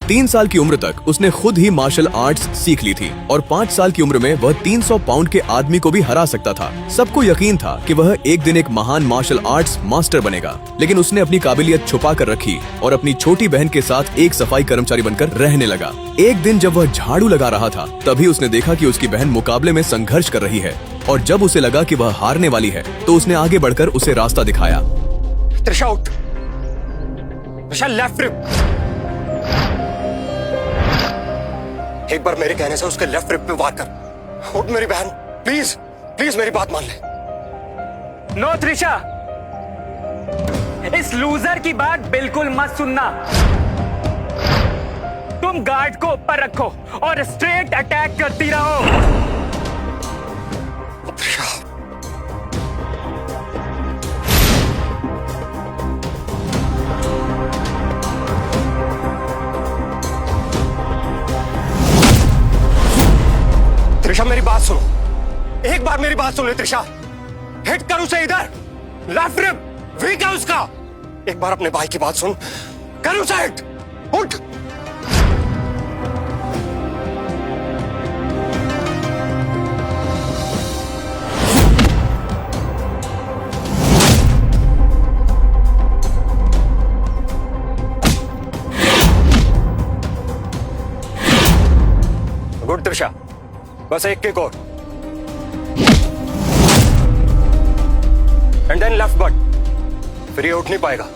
3 साल की उम्र तक उसने खुद ही मार्शल आर्ट्स सीख ली थी और 5 साल की उम्र में वह 300 पाउंड के आदमी को भी हरा सकता था। सबको यकीन था कि वह एक दिन एक महान मार्शल आर्ट्स मास्टर बनेगा, लेकिन उसने अपनी काबिलियत छुपा कर रखी और अपनी छोटी बहन के साथ एक सफाई कर्मचारी बनकर रहने लगा। एक दिन जब वह झाड़ू लगा रहा था, तभी उसने देखा कि उसकी बहन मुकाबले में संघर्ष कर रही है और जब उसे लगा कि वह हारने वाली है, तो उसने आगे बढ़कर उसे रास्ता दिखाया। त्रिशा उठ, त्रिशा लेफ्ट रिप। एक बार मेरे कहने से उसके लेफ्ट रिप पे वार कर। उठ मेरी बहन, प्लीज प्लीज मेरी बात मान ले। नो त्रिशा, इस लूजर की बात बिल्कुल मत सुनना। तुम गार्ड को ऊपर रखो और स्ट्रेट अटैक करती रहो। त्रिशा, त्रिशा मेरी बात सुनो, एक बार मेरी बात सुन ले त्रिशा। हिट कर उसे इधर, लेफ्ट रिप वीक है उसका। एक बार अपने भाई की बात सुन, कर उसे हिट। उठ। गुड त्रिशा, बस एक किक और। एंड देन लेफ्ट बट, फिर ये उठ नहीं पाएगा।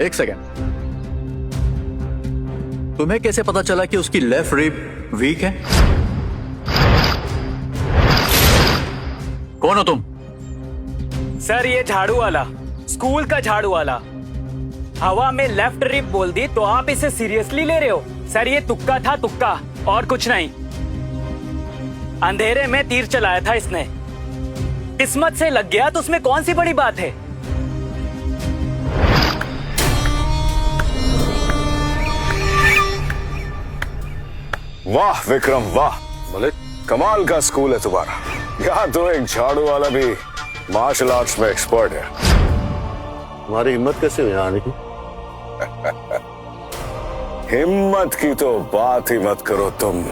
एक सेकेंड, तुम्हें कैसे पता चला कि उसकी लेफ्ट रिब वीक है? कौन हो तुम? सर ये झाड़ू वाला, स्कूल का झाड़ू वाला। हवा में लेफ्ट रिप बोल दी तो आप इसे सीरियसली ले रहे हो? सर ये तुक्का था, तुक्का, और कुछ नहीं। अंधेरे में तीर चलाया था इसने, किस्मत से लग गया तो उसमें कौन सी बड़ी बात है। वाह विक्रम वाह, मलिक कमाल का स्कूल है तुम्हारा। यहाँ तो एक झाड़ू वाला भी मार्शल आर्ट्स में एक्सपर्ट है। तुम्हारी हिम्मत कैसे हुई आने की? हिम्मत की तो बात ही मत करो तुम।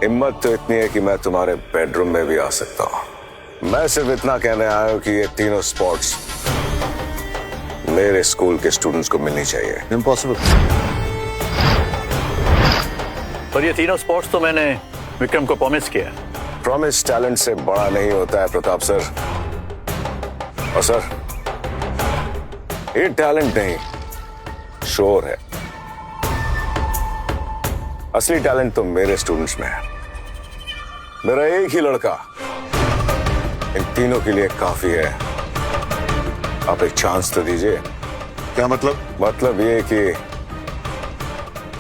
हिम्मत तो इतनी है कि मैं तुम्हारे बेडरूम में भी आ सकता हूँ। मैं सिर्फ इतना कहने आया हूँ कि ये तीनों स्पोर्ट्स मेरे स्कूल के स्टूडेंट्स को मिलनी चाहिए। इम्पॉसिबल। पर ये तीनों स्पोर्ट्स तो मैंने विक्रम को प्रॉमिस किया। प्रॉमिस टैलेंट से बड़ा नहीं होता है प्रताप सर। और सर, ये टैलेंट नहीं, शोर है। असली टैलेंट तो मेरे स्टूडेंट्स में है। मेरा एक ही लड़का इन तीनों के लिए काफी है। आप एक चांस तो दीजिए। क्या मतलब? मतलब ये कि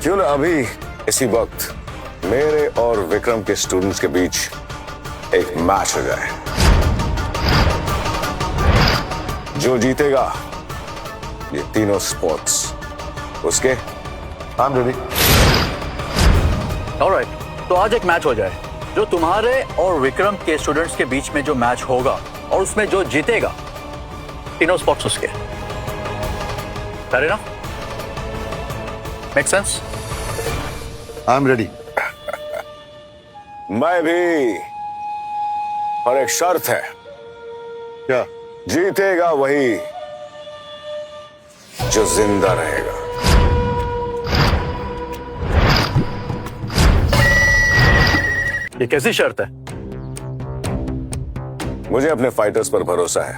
क्यों ना अभी इसी वक्त मेरे और विक्रम के स्टूडेंट्स के बीच एक मैच हो जाए। जो जीतेगा ये तीनों स्पोर्ट्स उसके। I am ready. ऑलराइट, तो आज एक मैच हो जाए। जो तुम्हारे और विक्रम के स्टूडेंट्स के बीच में जो मैच होगा और उसमें जो जीतेगा, तीनों स्पोर्ट्स उसके। Fair enough? Make sense? I am ready. मैं भी, और एक शर्त है। क्या? जीतेगा वही जो जिंदा रहेगा। ये कैसी शर्त है? मुझे अपने फाइटर्स पर भरोसा है।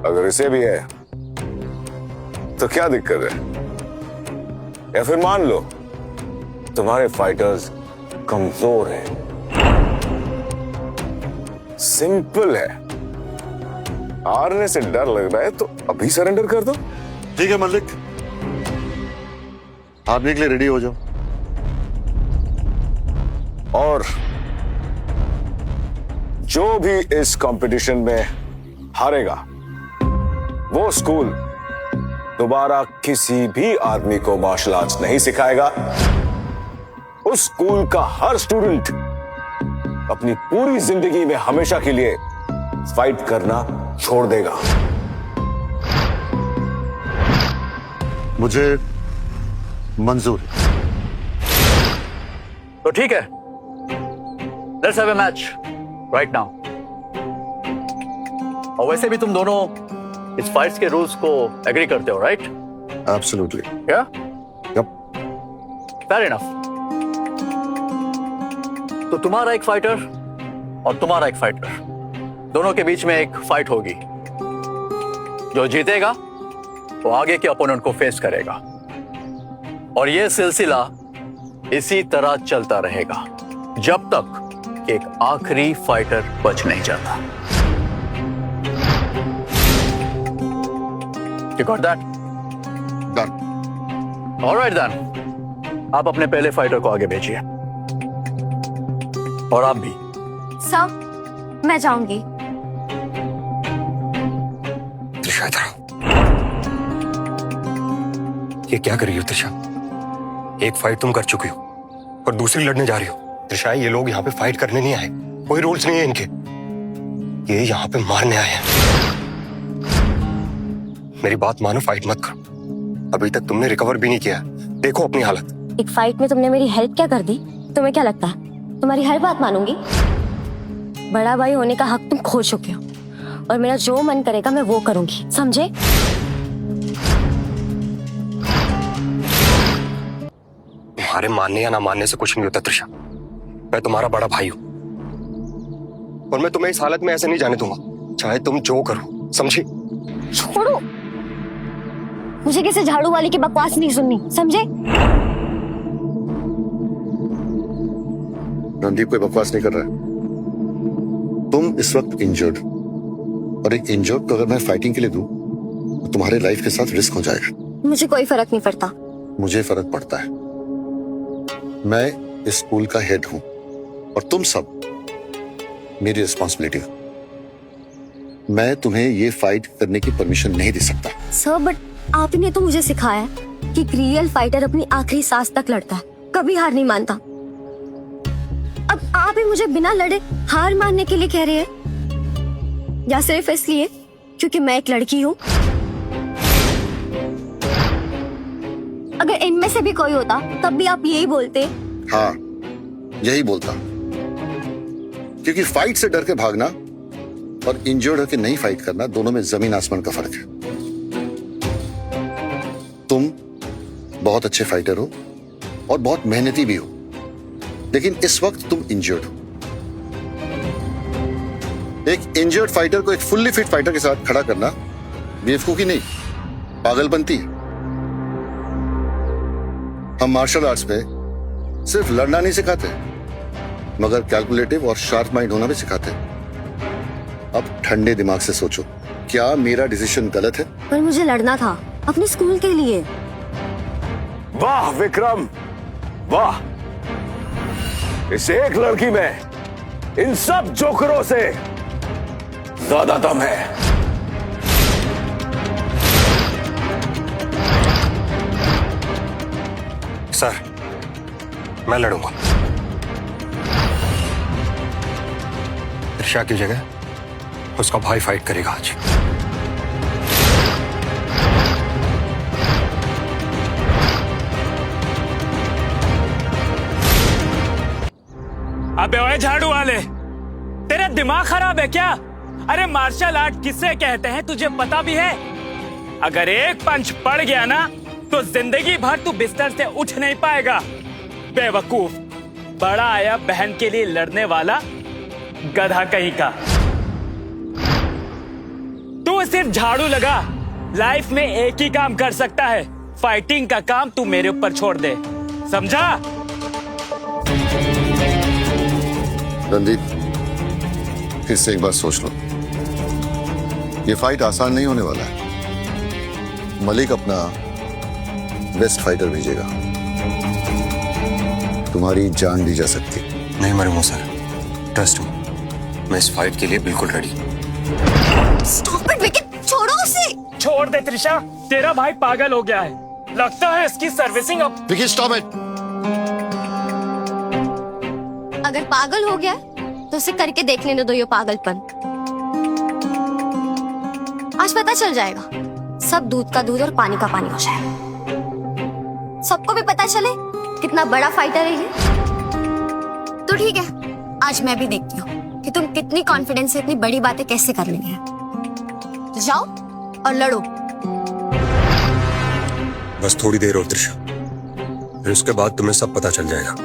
अगर इसे भी है तो क्या दिक्कत है? या फिर मान लो तुम्हारे फाइटर्स कमजोर हैं। सिंपल है। हारने से डर लग रहा है तो अभी सरेंडर कर दो। ठीक है मलिक, हारने के लिए रेडी हो जाओ। और जो भी इस कंपटीशन में हारेगा वो स्कूल दोबारा किसी भी आदमी को मार्शल आर्ट्स नहीं सिखाएगा। उस स्कूल का हर स्टूडेंट अपनी पूरी जिंदगी में हमेशा के लिए फाइट करना छोड़ देगा। मुझे मंजूर है। तो ठीक है, let's have a match right now. और वैसे भी तुम दोनों इस फाइट्स के रूल्स को एग्री करते हो, राइट? एब्सोल्युटली। क्या? यप। Fair enough. तो तुम्हारा एक फाइटर और तुम्हारा एक फाइटर, दोनों के बीच में एक फाइट होगी। जो जीतेगा वो आगे के अपोनेंट को फेस करेगा और यह सिलसिला इसी तरह चलता रहेगा जब तक कि एक आखिरी फाइटर बच नहीं जाता। You got that? Done. All right then. आप अपने पहले फाइटर को आगे भेजिए और आप भी। सर, मैं जाऊंगी। त्रिशा, इधर आओ। ये क्या कर रही हो त्रिशा? एक फाइट तुम कर चुकी हो और दूसरी लड़ने जा रही हो। त्रिशा, ये लोग यहाँ पे फाइट करने नहीं आए, कोई रूल्स नहीं है इनके, ये यहाँ पे मारने आए हैं। मेरी बात मानो, फाइट मत करो। अभी तक तुमने रिकवर भी नहीं किया, देखो अपनी हालत। एक फाइट में तुमने मेरी हेल्प क्या कर दी? तुम्हें क्या लगता है तुम्हारी हर बात मानूंगी? बड़ा भाई होने का हक तुम खो चुके हो और मेरा जो मन करेगा मैं वो करूंगी, समझे? तुम्हारे मानने या ना मानने से कुछ नहीं होता त्रिशा। मैं तुम्हारा बड़ा भाई हूं और मैं तुम्हें इस हालत में ऐसे नहीं जाने दूंगा, चाहे तुम जो करो, समझी? छोड़ो, मुझे किसी झाड़ू वाले की बकवास नहीं सुननी, समझे? रणदीप कोई बकवास नहीं कर रहा है। तुम इस वक्त इंजर्ड, और एक इंजर्ड को अगर मैं फाइटिंग के लिए दूं तो तुम्हारे लाइफ के साथ रिस्क हो जाएगा। मुझे कोई फर्क नहीं पड़ता। मुझे फर्क पड़ता है। मैं इस स्कूल का हेड हूं और तुम सब मेरी रिस्पॉन्सिबिलिटी हो। मैं तुम्हें ये फाइट करने की परमिशन नहीं दे सकता। सर, बट आपने तो मुझे सिखाया है कि एक रियल फाइटर अपनी आखिरी सांस तक लड़ता है, कभी हार नहीं मानता। अब आप ही मुझे बिना लड़े हार मानने के लिए कह रहे हैं, या सिर्फ इसलिए क्योंकि मैं एक लड़की हूँ? अगर इनमें से भी कोई होता तब भी आप यही बोलते। हाँ, यही बोलता, क्योंकि फाइट से डर के भागना और इंजर्ड होकर नहीं फाइट करना, दोनों में जमीन आसमान का फर्क है। तुम बहुत अच्छे फाइटर हो और बहुत मेहनती भी हो, लेकिन इस वक्त तुम इंजर्ड हो। एक इंजर्ड फाइटर को एक फुल्ली फिट फाइटर के साथ खड़ा करना बेवकूफी नहीं, पागलपंती है। हम मार्शल आर्ट्स में सिर्फ लड़ना नहीं सिखाते, मगर कैलकुलेटिव और शार्प माइंड होना भी सिखाते हैं। अब ठंडे दिमाग से सोचो, क्या मेरा डिसीजन गलत है? पर मुझे लड़ना था अपने स्कूल के लिए। वाह विक्रम, वाह! इस एक लड़की में इन सब जोकरों से ज्यादा दम है। सर, मैं लड़ूंगा। त्रिशा की जगह उसका भाई फाइट करेगा आज। अबे ओए झाड़ू वाले, तेरा दिमाग खराब है क्या? अरे मार्शल आर्ट किसे कहते हैं तुझे पता भी है? अगर एक पंच पड़ गया ना तो जिंदगी भर तू बिस्तर से उठ नहीं पाएगा। बेवकूफ, बड़ा आया बहन के लिए लड़ने वाला गधा कहीं का। तू सिर्फ झाड़ू लगा, लाइफ में एक ही काम कर सकता है, फाइटिंग का काम तू मेरे ऊपर छोड़ दे, समझा? रणदीप, फिर से एक बार सोच लो, ये फाइट आसान नहीं होने वाला है। मलिक अपना बेस्ट फाइटर भेजेगा, तुम्हारी जान ली जा सकती। नहीं मरूंगा सर, ट्रस्ट मी। मैं इस फाइट के लिए बिल्कुल रेडी। स्टॉप इट विकी, छोड़ो उसे। छोड़ दे त्रिशा, तेरा भाई पागल हो गया है। लगता है इसकी सर्विसिंग अब। Vicky stop it. अगर पागल हो गया है, तो उसे करके देख लेने दो ये पागलपन। आज पता चल जाएगा, सब दूध का दूध और पानी का पानी हो जाएगा। सबको भी पता चले कितना बड़ा फाइटर है ये। तो ठीक है, आज मैं भी देखती हूँ कि तुम कितनी कॉन्फिडेंस से इतनी बड़ी बातें कैसे कर लेंगे। तो जाओ और लड़ो। बस थोड़ी देर और त्रिशा, फिर उसके बाद तुम्हें सब पता चल जाएगा।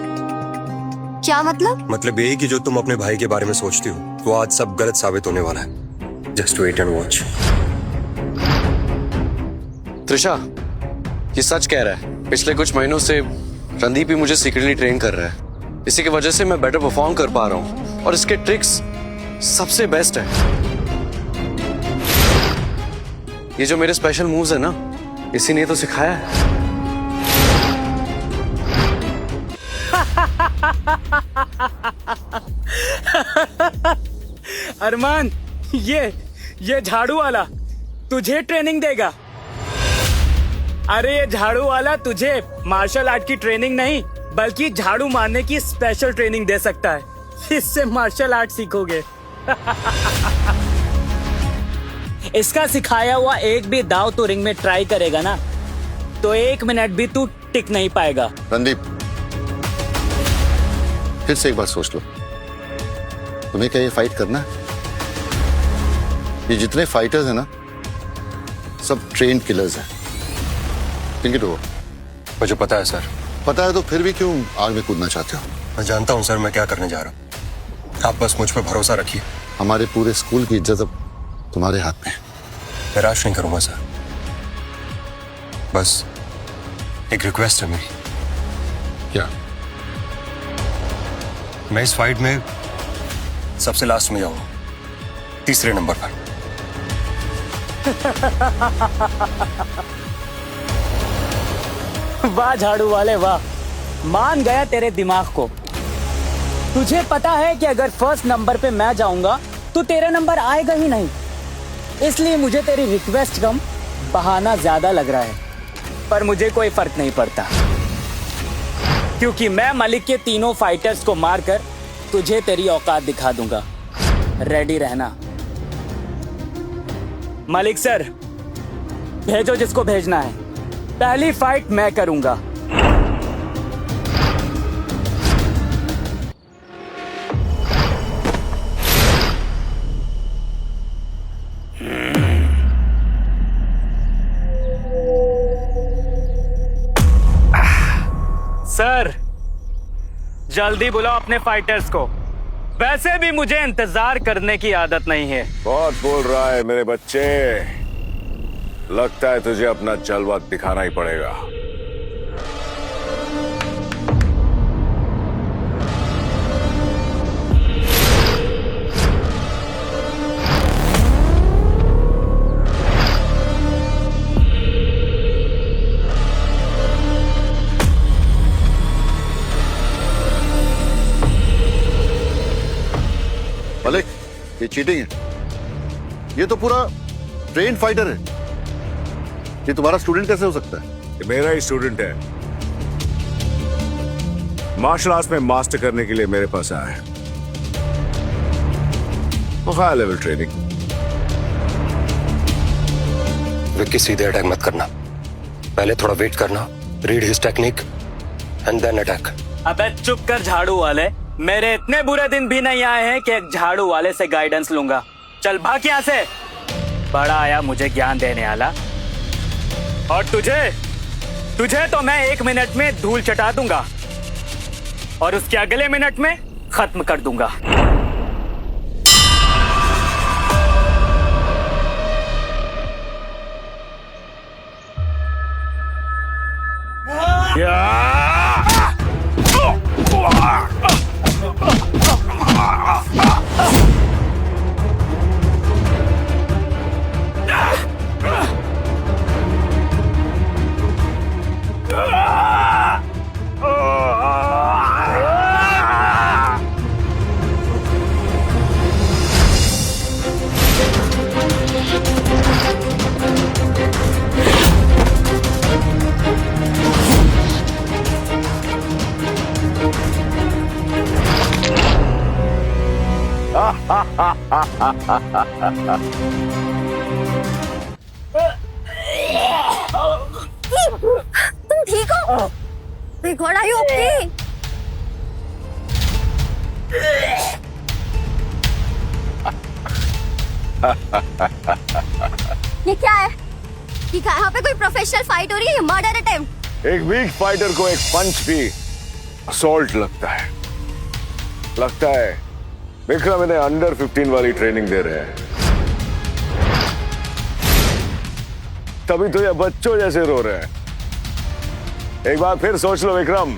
क्या मतलब? मतलब यही कि जो तुम अपने भाई के बारे में सोचती हो वो आज सब गलत साबित होने वाला है। Just wait and watch. Trisha, ये सच कह रहा है। पिछले कुछ महीनों से रणदीप ही मुझे सीक्रेटली ट्रेन कर रहा है। इसी की वजह से मैं बेटर परफॉर्म कर पा रहा हूँ और इसके ट्रिक्स सबसे बेस्ट है। ये जो मेरे स्पेशल मूव्स है ना, इसी ने तो सिखाया है। अरमान, ये झाड़ू वाला तुझे ट्रेनिंग देगा। अरे ये झाड़ू वाला तुझे मार्शल आर्ट की ट्रेनिंग नहीं, बल्कि झाड़ू मारने की स्पेशल ट्रेनिंग दे सकता है। इससे मार्शल आर्ट सीखोगे। इसका सिखाया हुआ एक भी दाव तो रिंग में ट्राई करेगा ना, तो 1 मिनट भी तू टिक नहीं पाएगा। रणदीप, फिर से एक बार सोच लो, तुम्हें क्या ये फाइट करना है? ये जितने फाइटर्स हैं ना, सब ट्रेन्ड किलर्स हैं। Think it over. मुझे पता है सर। पता है तो फिर भी क्यों आग में कूदना चाहते हो? मैं जानता हूँ सर मैं क्या करने जा रहा हूँ। आप बस मुझ पर भरोसा रखिए। हमारे पूरे स्कूल की इज्जत अब तुम्हारे हाथ में है। निराश नहीं करूंगा सर। बस एक रिक्वेस्ट है मेरी। क्या? मैं इस फाइट में सबसे लास्ट में जाऊंगा, 3रे नंबर पर। वाह झाड़ू वाले वाह, मान गया तेरे दिमाग को। तुझे पता है कि अगर फर्स्ट नंबर पे मैं जाऊंगा तो तेरा नंबर आएगा ही नहीं, इसलिए मुझे तेरी रिक्वेस्ट कम, बहाना ज्यादा लग रहा है। पर मुझे कोई फर्क नहीं पड़ता, क्योंकि मैं मलिक के तीनों फाइटर्स को मारकर तुझे तेरी औकात दिखा दूंगा। रेडी रहना। मलिक सर, भेजो जिसको भेजना है। पहली फाइट मैं करूंगा। सर, जल्दी बुलाओ अपने फाइटर्स को। वैसे भी मुझे इंतजार करने की आदत नहीं है। बहुत बोल रहा है मेरे बच्चे, लगता है तुझे अपना जलवा दिखाना ही पड़ेगा। मलिक, ये चीटिंग है। ये तो पूरा ट्रेन फाइटर है। ये तुम्हारा स्टूडेंट कैसे हो सकता है? ये मेरा ही स्टूडेंट है। मार्शल आर्ट्स में मास्टर करने के लिए मेरे पास आया है। High level training. विक्की, सीधे अटैक मत करना। पहले थोड़ा वेट करना, read his technique and then attack. अबे चुप कर झाड़ू वाले, मेरे इतने बुरे दिन भी नहीं आए हैं कि एक झाड़ू वाले से गाइडेंस लूंगा। चल भाग यहाँ से। बड़ा आया मुझे ज्ञान देने वाला। और तुझे तो मैं 1 मिनट में धूल चटा दूंगा और उसके अगले मिनट में खत्म कर दूंगा। तुम ठीक हो? God, are you okay? ये क्या है? ये क्या? यहाँ पे कोई प्रोफेशनल फाइट हो रही है या मर्डर अटेम्प्ट? एक वीक फाइटर को एक पंच भी असॉल्ट लगता है। लगता है विक्रम इन्हें अंडर 15 वाली ट्रेनिंग दे रहे हैं, तभी तो ये बच्चों जैसे रो रहे हैं। एक बार फिर सोच लो विक्रम,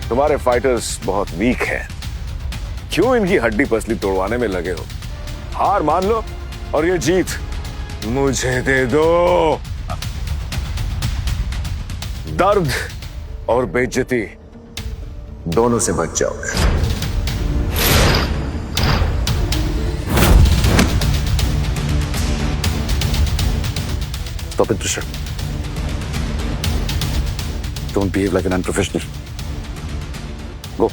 तुम्हारे फाइटर्स बहुत वीक हैं। क्यों इनकी हड्डी पसली तोड़वाने में लगे हो? हार मान लो और ये जीत मुझे दे दो। दर्द और बेइज्जती दोनों से बच जाओगे। Stop it, Trisha. Don't behave like an unprofessional. Go.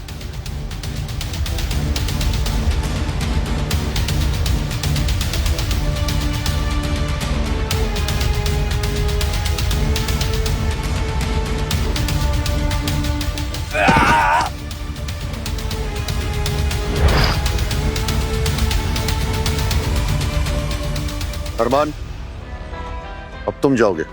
अरमान, अब तुम जाओगे।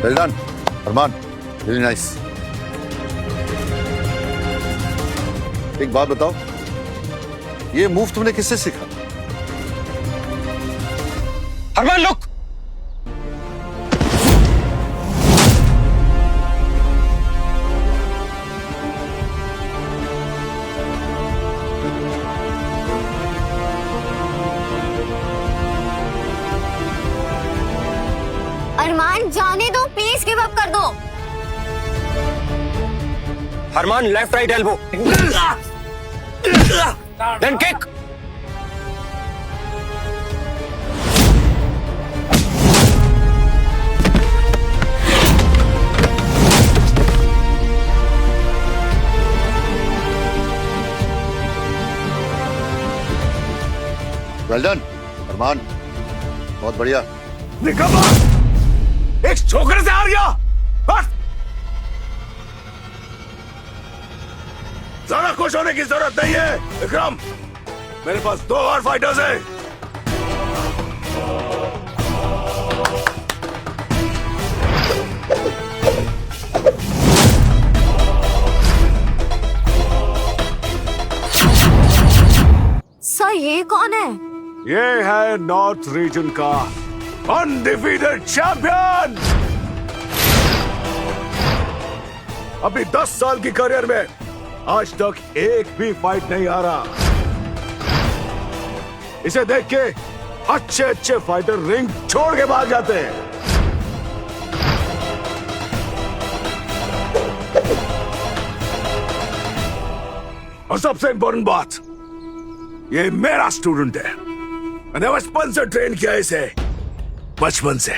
Well done, अरमान, really nice. एक बात बताओ, ये मूव तुमने किससे सीखा? अरमान लुक, अरमान जाने दो, प्लीज गिव अप कर दो। Armaan left right elbow, then kick. Well done, Armaan, बहुत बढ़िया। निकम्मा, एक छोकरे से हार गया। बस ज्यादा खुश होने की जरूरत नहीं है विक्रम, मेरे पास 2 और फाइटर्स हैं। सर ये कौन है? ये है नॉर्थ रीजन का अनडिफीटेड चैंपियन। अभी 10 साल की करियर में आज तक एक भी फाइट नहीं हारा। इसे देख के अच्छे अच्छे फाइटर रिंग छोड़ के भाग जाते हैं। और सबसे इंपॉर्टेंट बात, ये मेरा स्टूडेंट है। मैंने बचपन से ट्रेन किया इसे, बचपन से।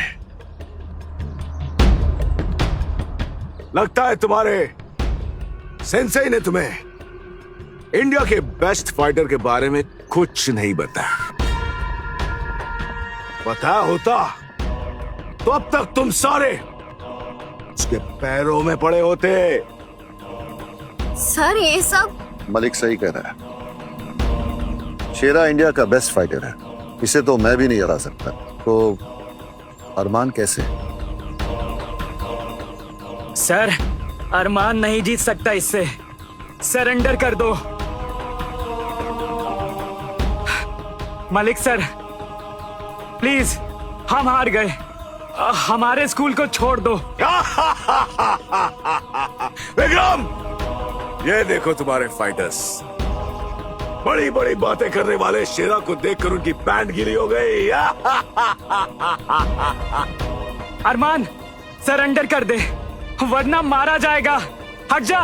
लगता है तुम्हारे सेंसेई ने तुम्हें इंडिया के बेस्ट फाइटर के बारे में कुछ नहीं बताया। पता होता तो अब तक तुम सारे उसके पैरों में पड़े होते। सर ये सब मलिक सही कह रहा है, शेरा इंडिया का बेस्ट फाइटर है, इसे तो मैं भी नहीं हरा सकता। तो अरमान कैसे? सर अरमान नहीं जीत सकता इससे, सरेंडर कर दो। मलिक सर प्लीज हम हार गए, हमारे स्कूल को छोड़ दो। विक्रम, ये देखो तुम्हारे फाइटर्स। बड़ी बड़ी बातें करने वाले शेरा को देखकर उनकी पैंट गीली हो गई। अरमान सरेंडर कर दे वरना मारा जाएगा। हट जा।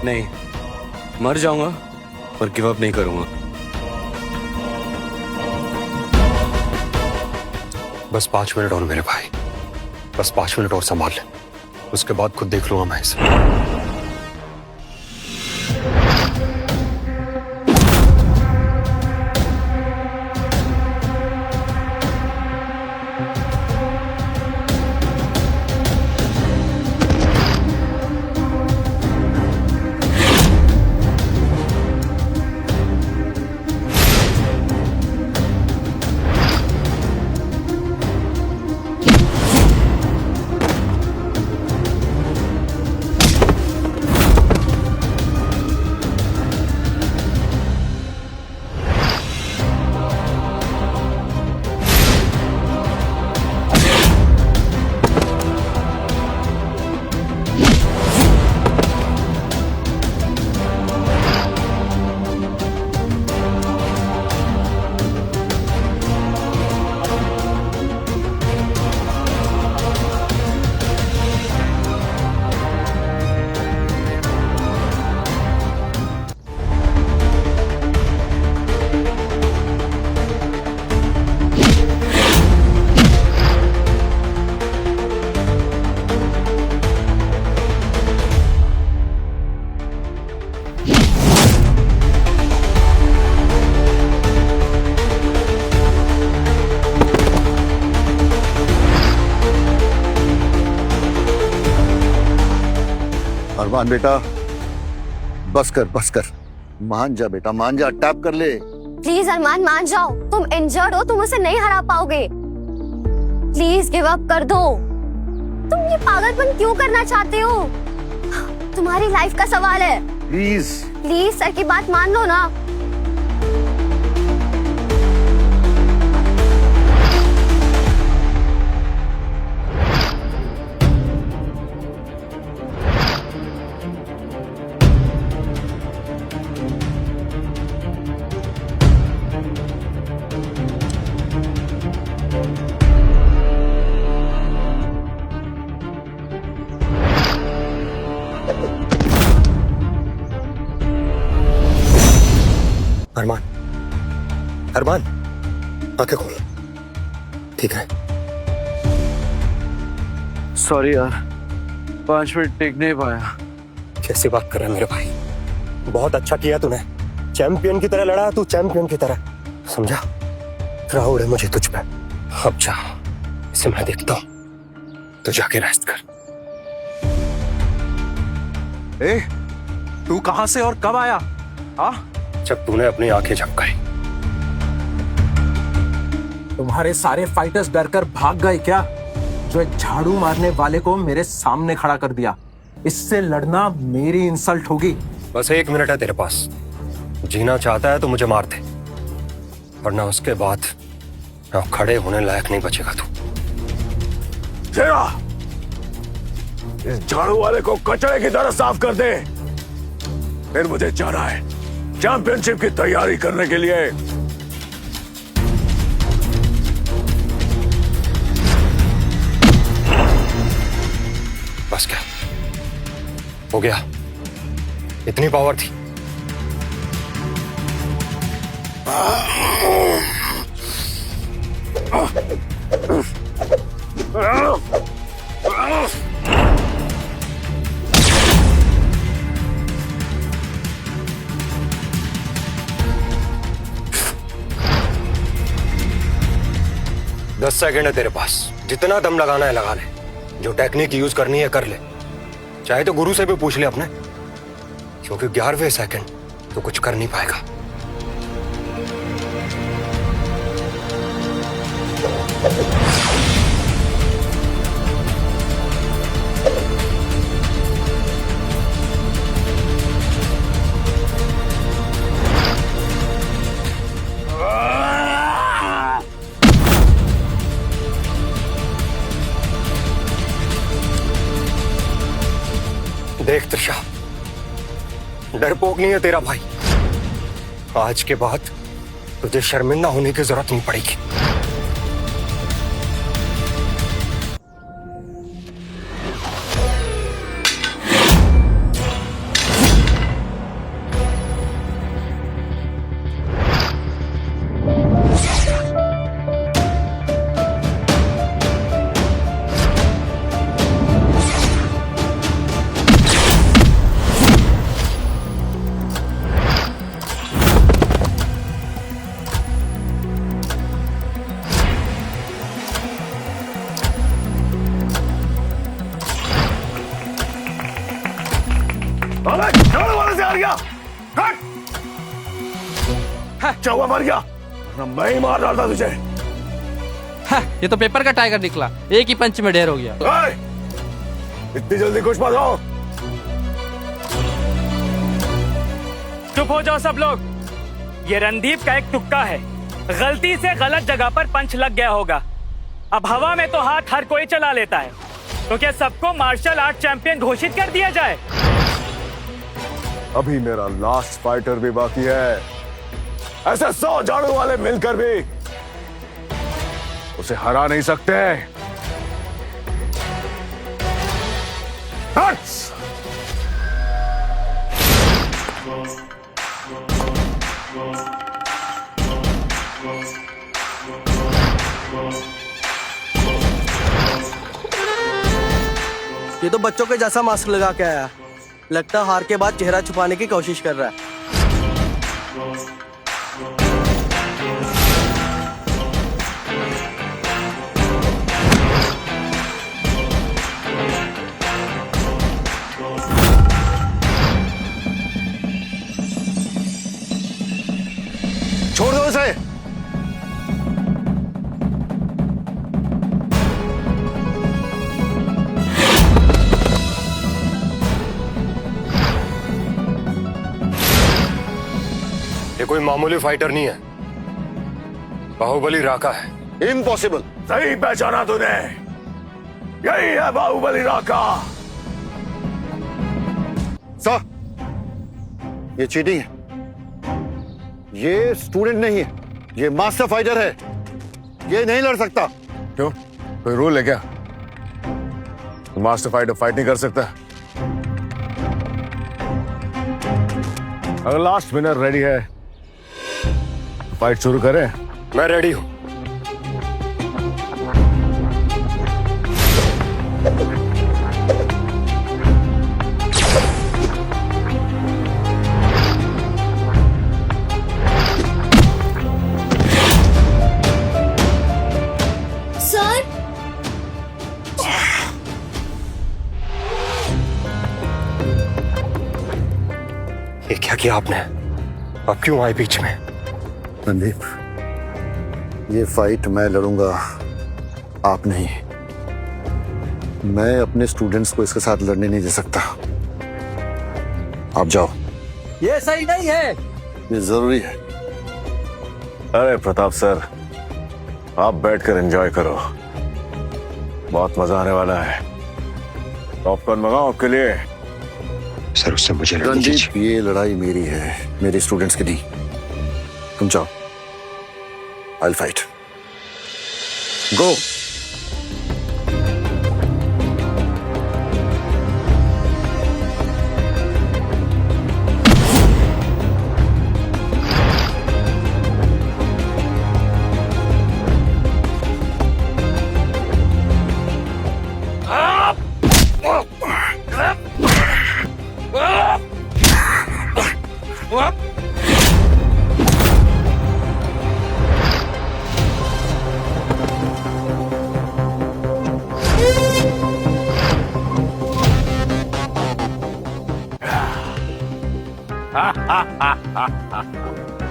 नहीं, मर जाऊंगा पर गिव अप नहीं करूंगा। बस 5 मिनट और मेरे भाई, बस 5 मिनट और संभाल ले, उसके बाद खुद देख लूंगा मैं इसे। अरमान बेटा, बस कर, मान जा बेटा, मान जा, टैप कर ले। प्लीज अरमान मान जाओ, तुम इंजर्ड हो, तुम उसे नहीं हरा पाओगे। प्लीज गिव अप कर दो। तुम ये पागलपन क्यों करना चाहते हो? तुम्हारी लाइफ का सवाल है। प्लीज सर की बात मान लो ना। अरमान, आंखें खोल, ठीक है? सॉरी यार, 5 मिनट टिक नहीं पाया। कैसी बात कर रहा है मेरे भाई? बहुत अच्छा किया तूने, चैंपियन की तरह लड़ा तू, चैंपियन की तरह, समझा? प्राउड है मुझे तुझ पे। अब जा, इसे मैं देखता हूं, तो जाके रेस्ट कर। ए, तू कहां से और कब आया? जब तूने अपनी आंखें झपकाई। तुम्हारे सारे फाइटर्स डरकर भाग गए क्या? जो एक झाड़ू मारने वाले को मेरे सामने खड़ा कर दिया। इससे लड़ना मेरी इंसल्ट होगी। बस 1 मिनट है तेरे पास, जीना चाहता है तो मुझे मार दे, वरना उसके बाद अब खड़े होने लायक नहीं बचेगा तू। शेरा, इस झाड़ू वाले को कचड़े की तरह साफ कर दे। फिर मुझे जाना है चैंपियनशिप की तैयारी करने के लिए। बस क्या हो गया? इतनी पावर थी? दस सेकंड है तेरे पास, जितना दम लगाना है लगा ले, जो टेक्निक यूज करनी है कर ले, चाहे तो गुरु से भी पूछ ले अपने, क्योंकि 11वें सेकंड तो कुछ कर नहीं पाएगा। देख त्रिशा, डरपोक नहीं है तेरा भाई। आज के बाद तुझे शर्मिंदा होने की जरूरत नहीं पड़ेगी। झाड़ू वाले से आ गया, चौवा मर गया, मैं ही मार डालता तुझे। ये तो पेपर का टाइगर निकला, एक ही पंच में ढेर हो गया। इतनी जल्दी खुश मत हो। चुप हो जाओ सब लोग। ये रणदीप का एक तुक्का है, गलती से गलत जगह पर पंच लग गया होगा। अब हवा में तो हाथ हर कोई चला लेता है, तो क्या सबको मार्शल आर्ट चैंपियन घोषित कर दिया जाए? अभी मेरा लास्ट फाइटर भी बाकी है। ऐसे 100 झाड़ू वाले मिलकर भी उसे हरा नहीं सकते। हट्स! ये तो बच्चों के जैसा मास्क लगा के आया, लगता है हार के बाद चेहरा छुपाने की कोशिश कर रहा है। छोड़ दो इसे। ये कोई मामूली फाइटर नहीं है, बाहुबली राका है। इम्पॉसिबल। सही पहचाना तूने, यही है बाहुबली राका। सर, ये चीटिंग है, ये स्टूडेंट नहीं है, ये मास्टर फाइटर है, ये नहीं लड़ सकता। क्यों, कोई रूल है क्या? मास्टर फाइटर फाइट नहीं कर सकता? अगर लास्ट विनर रेडी है, फाइट शुरू करें। मैं रेडी हूं। सर, ये क्या किया आपने? अब क्यों आए बीच में? रणदीप, ये फाइट मैं लड़ूंगा, आप नहीं। मैं अपने स्टूडेंट्स को इसके साथ लड़ने नहीं दे सकता। आप जाओ। ये सही नहीं है। ये जरूरी है। अरे प्रताप सर, आप बैठकर एंजॉय करो, बहुत मजा आने वाला है। पॉपकॉर्न मंगाओ आपके लिए। सर, उससे मुझे लड़ने रणदीप, दीजिए। ये लड़ाई मेरी है, मेरे स्टूडेंट्स की नहीं। तुम जाओ, I'll fight. Go.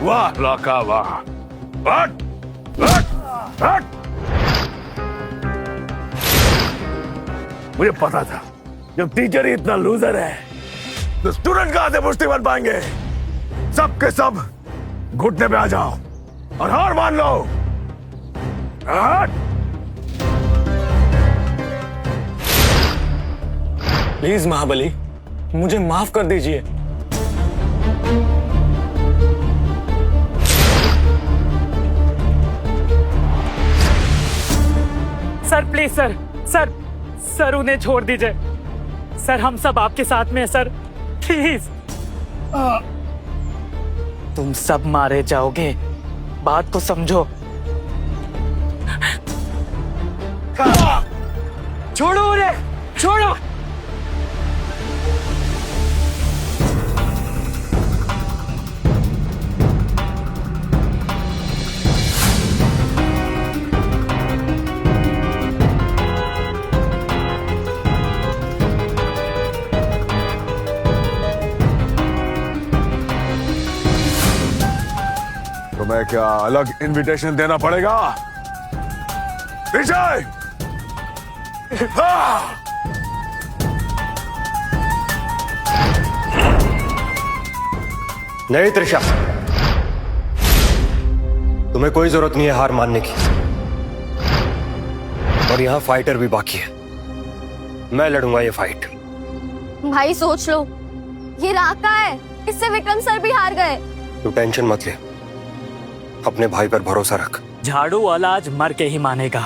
वाह लाका वाह। हट, हट, हट। मुझे पता था जब टीचर ही इतना लूजर है तो स्टूडेंट कहां से मुश्ती बन पाएंगे। सब के सब घुटने पे आ जाओ और हार मान लो। हट। प्लीज महाबली, मुझे माफ कर दीजिए। Sir please sir, sir sir उन्हें छोड़ दीजिए सर, हम सब आपके साथ में हैं सर, प्लीज। तुम सब मारे जाओगे, बात को समझो। छोड़ो उन्हें, छोड़ो। तुम्हें क्या अलग इनविटेशन देना पड़ेगा विजय? नहीं त्रिशा, तुम्हें कोई जरूरत नहीं है हार मानने की। और यहां फाइटर भी बाकी है, मैं लड़ूंगा ये फाइट। भाई सोच लो, ये राका है, इससे विक्रम सर भी हार गए। तू टेंशन मत ले, अपने भाई पर भरोसा रख। झाड़ू वाला आज मर के ही मानेगा।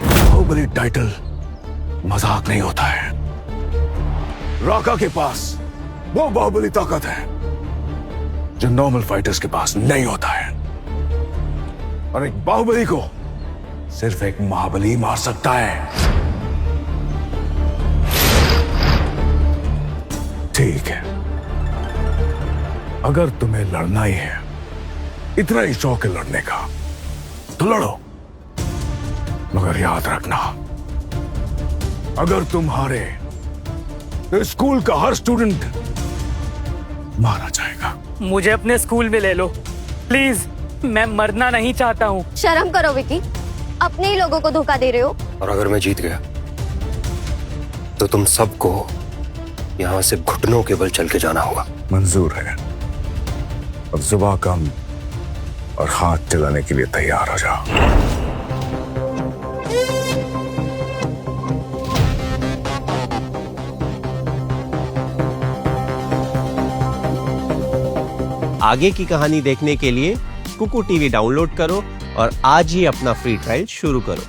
बाहुबली टाइटल मजाक नहीं होता है। राका के पास वो बाहुबली ताकत है जो नॉर्मल फाइटर्स के पास नहीं होता है, और एक बाहुबली को सिर्फ एक महाबली मार सकता है। ठीक है, अगर तुम्हें लड़ना ही है, इतना ही शौक है लड़ने का, तो लड़ो। मगर याद रखना, अगर तुम हारे तो स्कूल का हर स्टूडेंट मारा जाएगा। मुझे अपने स्कूल में ले लो प्लीज, मैं मरना नहीं चाहता हूँ। शर्म करो विकी, अपने ही लोगों को धोखा दे रहे हो। और अगर मैं जीत गया तो तुम सबको यहां से घुटनों के बल चल के जाना होगा। मंजूर है। अब जुबान कम और हाथ चलाने के लिए तैयार हो जाओ। आगे की कहानी देखने के लिए कुकू टीवी डाउनलोड करो और आज ही अपना फ्री ट्रायल शुरू करो।